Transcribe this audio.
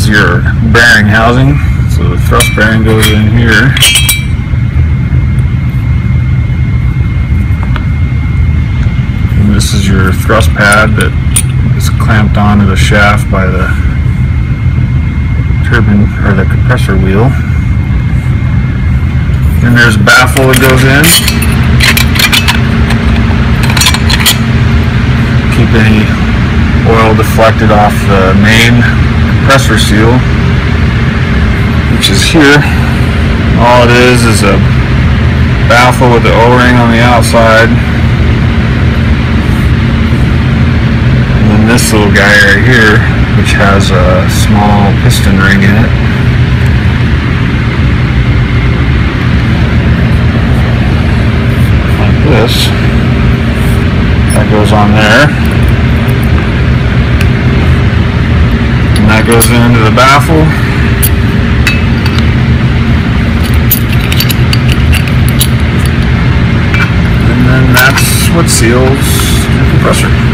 your bearing housing. So the thrust bearing goes in here. And this is your thrust pad that is clamped onto the shaft by the turbine or the compressor wheel. Then there's a baffle that goes in. Keep any oil deflected off the main compressor seal, which is here. All it is a baffle with the O-ring on the outside. And then this little guy right here, which has a small piston ring in it. Like this. That goes on there. And that goes into the baffle. And then that's what seals the compressor.